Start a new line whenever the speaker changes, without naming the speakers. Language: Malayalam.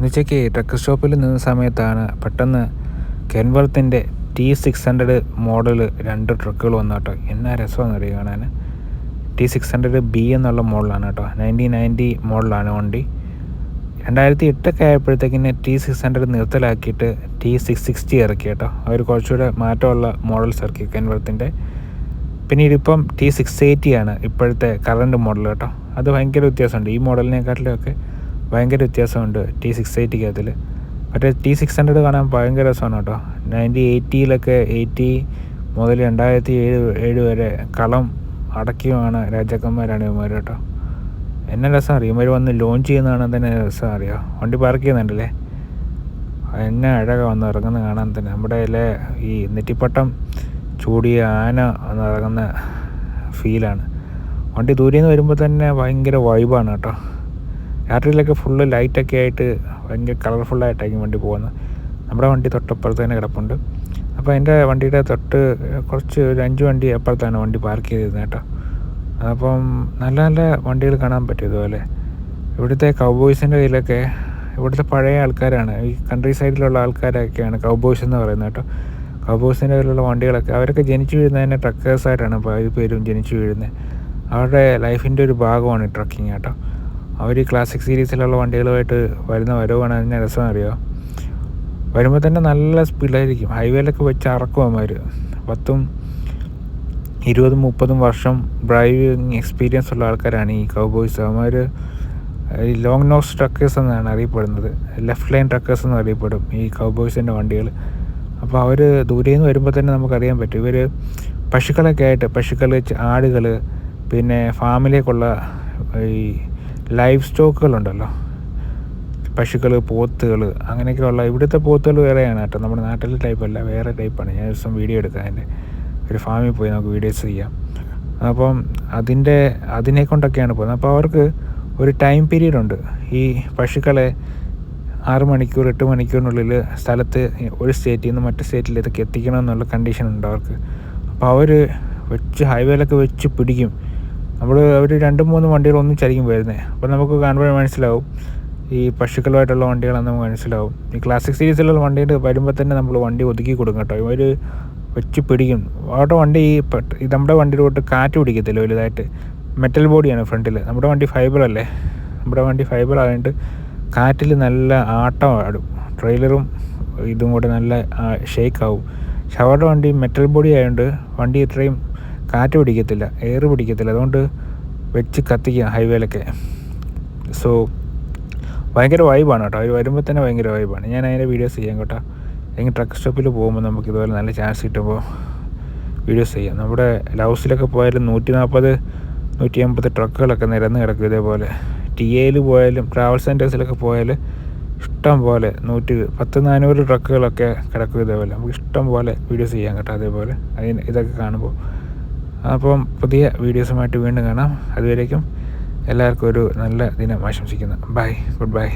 ഉച്ചയ്ക്ക് ട്രക്ക് സ്റ്റോപ്പിൽ നിന്ന സമയത്താണ് പെട്ടെന്ന് കെൻവർത്തിൻ്റെ T600 മോഡൽ 2 ട്രക്കുകൾ വന്നു കേട്ടോ. എന്നാ രസമാണെന്നറിയാം കാണാൻ. T600B എന്നുള്ള മോഡലാണ് കേട്ടോ. 1990 മോഡലാണ് വണ്ടി. 2008 ആയപ്പോഴത്തേക്കിന് T600 നിർത്തലാക്കിയിട്ട് T660 ഇറക്കി കേട്ടോ. അവർ കുറച്ചുകൂടെ മാറ്റമുള്ള മോഡൽസ് ഇറക്കി കെൻവർത്തിൻ്റെ. പിന്നീട് ഇപ്പം T680 ആണ് ഇപ്പോഴത്തെ കറണ്ട് മോഡൽ കേട്ടോ. അത് ഭയങ്കര വ്യത്യാസമുണ്ട്. ഈ മോഡലിനെക്കാട്ടിലൊക്കെ ഭയങ്കര വ്യത്യാസമുണ്ട് T680 മറ്റേ T600 കാണാൻ ഭയങ്കര രസമാണ് കേട്ടോ. 1980 80 മുതൽ 2007 വരെ കളം അടക്കിയുമാണ് രാജാക്കന്മാരാണ് ഇവന്മാർ കേട്ടോ. എന്നെ രസം അറിയാം, ഇവർ വന്ന് ലോഞ്ച് ചെയ്യുന്നതാണ് തന്നെ രസം അറിയാം. വണ്ടി പാർക്ക് ചെയ്യുന്നുണ്ടല്ലേ, എന്നെ അഴക വന്ന് ഇറങ്ങുന്ന കാണാൻ തന്നെ. നമ്മുടെ ഈ നെറ്റിപ്പട്ടം ചൂടിയ ആന വന്ന് ഇറങ്ങുന്ന ഫീലാണ്. വണ്ടി ദൂരെ നിന്ന് വരുമ്പോൾ തന്നെ ഭയങ്കര വൈബാണ് കേട്ടോ. രാത്രിയിലൊക്കെ ഫുള്ള് ലൈറ്റൊക്കെ ആയിട്ട് ഭയങ്കര കളർഫുള്ളായിട്ടായിരിക്കും വണ്ടി പോകുന്നത്. നമ്മുടെ വണ്ടി തൊട്ടപ്പുറത്ത് തന്നെ കിടപ്പുണ്ട്. അപ്പോൾ എൻ്റെ വണ്ടിയുടെ തൊട്ട് കുറച്ച് ഒരു 5 വണ്ടി അപ്പുറത്താണ് വണ്ടി പാർക്ക് ചെയ്തിരുന്നത് കേട്ടോ. അപ്പം നല്ല നല്ല വണ്ടികൾ കാണാൻ പറ്റും ഇതുപോലെ. ഇവിടുത്തെ കൗബോയ്സിൻ്റെ കയ്യിലൊക്കെ ഇവിടുത്തെ പഴയ ആൾക്കാരാണ്, ഈ കൺട്രി സൈഡിലുള്ള ആൾക്കാരൊക്കെയാണ് കൗബോയ്സ് എന്ന് പറയുന്നത് കേട്ടോ. കൗബോയ്സിൻ്റെ കയ്യിലുള്ള വണ്ടികളൊക്കെ അവരൊക്കെ ജനിച്ചു വീഴുന്നത് തന്നെ ട്രക്കേഴ്സായിട്ടാണ് പകുതി പേരും ജനിച്ചു വീഴുന്നത്. അവരുടെ ലൈഫിൻ്റെ ഒരു ഭാഗമാണ് ഈ ട്രക്കിങ് കേട്ടോ. അവർ ഈ ക്ലാസിക് സീരീസിലുള്ള വണ്ടികളുമായിട്ട് വരുന്ന വരവാണ്. അതിൻ്റെ രസം അറിയുമോ, വരുമ്പോൾ തന്നെ നല്ല സ്പീഡിലായിരിക്കും. ഹൈവേയിലൊക്കെ വെച്ച് അറക്കും അവന്മാർ. 10, 20, 30 വർഷം ഡ്രൈവിങ് എക്സ്പീരിയൻസ് ഉള്ള ആൾക്കാരാണ് ഈ കൗബോയ്സ്. അവന്മാർ ഈ ലോങ് നോസ് ട്രക്കേഴ്സ് എന്നാണ് അറിയപ്പെടുന്നത്. ലെഫ്റ്റ് ലൈൻ ട്രക്കേഴ്സ് എന്ന് അറിയപ്പെടും ഈ കൗബോയ്സിൻ്റെ വണ്ടികൾ. അപ്പോൾ അവർ ദൂരെ നിന്ന് വരുമ്പോൾ തന്നെ നമുക്കറിയാൻ പറ്റും. ഇവർ പശുക്കളൊക്കെ ആയിട്ട്, പശുക്കൾ, ആടുകൾ, പിന്നെ ഫാമിലേക്കുള്ള ഈ ലൈവ് സ്റ്റോക്കുകളുണ്ടല്ലോ, പശുക്കൾ, പോത്തുകൾ, അങ്ങനെയൊക്കെയുള്ള. ഇവിടുത്തെ പോത്തുകൾ വേറെയാണ് കേട്ടോ, നമ്മുടെ നാട്ടിലെ ടൈപ്പല്ല, വേറെ ടൈപ്പാണ്. ഞാൻ ദിവസം വീഡിയോ എടുക്കാം, അതിൻ്റെ ഒരു ഫാമിൽ പോയി നമുക്ക് വീഡിയോസ് ചെയ്യാം. അപ്പം അതിനെ കൊണ്ടൊക്കെയാണ് പോകുന്നത്. അപ്പോൾ അവർക്ക് ഒരു ടൈം പീരീഡ് ഉണ്ട്. ഈ പശുക്കളെ 6 മണിക്കൂർ 8 മണിക്കൂറിനുള്ളിൽ സ്ഥലത്ത് ഒരു സ്റ്റേറ്റിൽ നിന്ന് മറ്റു സ്റ്റേറ്റിലേക്ക് എത്തിക്കണം എന്നുള്ള കണ്ടീഷൻ ഉണ്ട് അവർക്ക്. അപ്പോൾ അവർ ഹൈവേയിലൊക്കെ വെച്ച് പിടിക്കും. അവർ 2-3 വണ്ടികൾ ഒന്നിച്ചായിരിക്കും വരുന്നത്. അപ്പോൾ നമുക്ക് കാണുമ്പോൾ മനസ്സിലാവും ഈ പശുക്കളുമായിട്ടുള്ള വണ്ടികളാണെന്ന് നമുക്ക് മനസ്സിലാവും. ഈ ക്ലാസിക് സീരീസിലുള്ള വണ്ടികൾ വരുമ്പോൾ തന്നെ നമ്മൾ വണ്ടി ഒതുക്കി കൊടുക്കും കേട്ടോ. ഇവർ വെച്ച് പിടിക്കും. അവരുടെ വണ്ടി നമ്മുടെ വണ്ടിയിലോട്ട് കാറ്റ് പിടിക്കത്തില്ല വലുതായിട്ട്. മെറ്റൽ ബോഡിയാണ് ഫ്രണ്ടിൽ. നമ്മുടെ വണ്ടി ഫൈബറല്ലേ, നമ്മുടെ വണ്ടി ഫൈബർ ആയതുകൊണ്ട് കാറ്റിൽ നല്ല ആട്ടം ആടും. ട്രെയിലറും ഇതും കൂടെ നല്ല ഷേക്കാവും. പക്ഷെ അവരുടെ വണ്ടി മെറ്റൽ ബോഡി ആയതുകൊണ്ട് വണ്ടി ഇത്രയും കാറ്റ് പിടിക്കത്തില്ല, എയർ പിടിക്കത്തില്ല. അതുകൊണ്ട് വെച്ച് കത്തിക്കുക ഹൈവേയിലൊക്കെ. സോ ഭയങ്കര വൈബാണ് കേട്ടോ. അവർ വരുമ്പോൾ തന്നെ ഭയങ്കര വൈബാണ്. ഞാൻ അതിൻ്റെ വീഡിയോസ് ചെയ്യാം കേട്ടോ. എങ്കിൽ ട്രക്ക് സ്റ്റോപ്പിൽ പോകുമ്പോൾ നമുക്ക് ഇതുപോലെ നല്ല ചാൻസ് കിട്ടുമ്പോൾ വീഡിയോസ് ചെയ്യാം. നമ്മുടെ ലൗസിലൊക്കെ പോയാലും 140, 150 ട്രക്കുകളൊക്കെ നിരന്ന് കിടക്കും ഇതേപോലെ. TA പോയാലും ട്രാവൽ സെൻറ്റേഴ്സിലൊക്കെ പോയാൽ ഇഷ്ടം പോലെ 110-400 ട്രക്കുകളൊക്കെ കിടക്കും ഇതേപോലെ. നമുക്ക് ഇഷ്ടം പോലെ വീഡിയോസ് ചെയ്യാം കേട്ടോ അതേപോലെ ഇതൊക്കെ കാണുമ്പോൾ. അപ്പം പുതിയ വീഡിയോസുമായിട്ട് വീണ്ടും കാണാം. അതുവരേക്കും എല്ലാവർക്കും ഒരു നല്ല ദിനം ആശംസിക്കുന്നു. Bye, good by.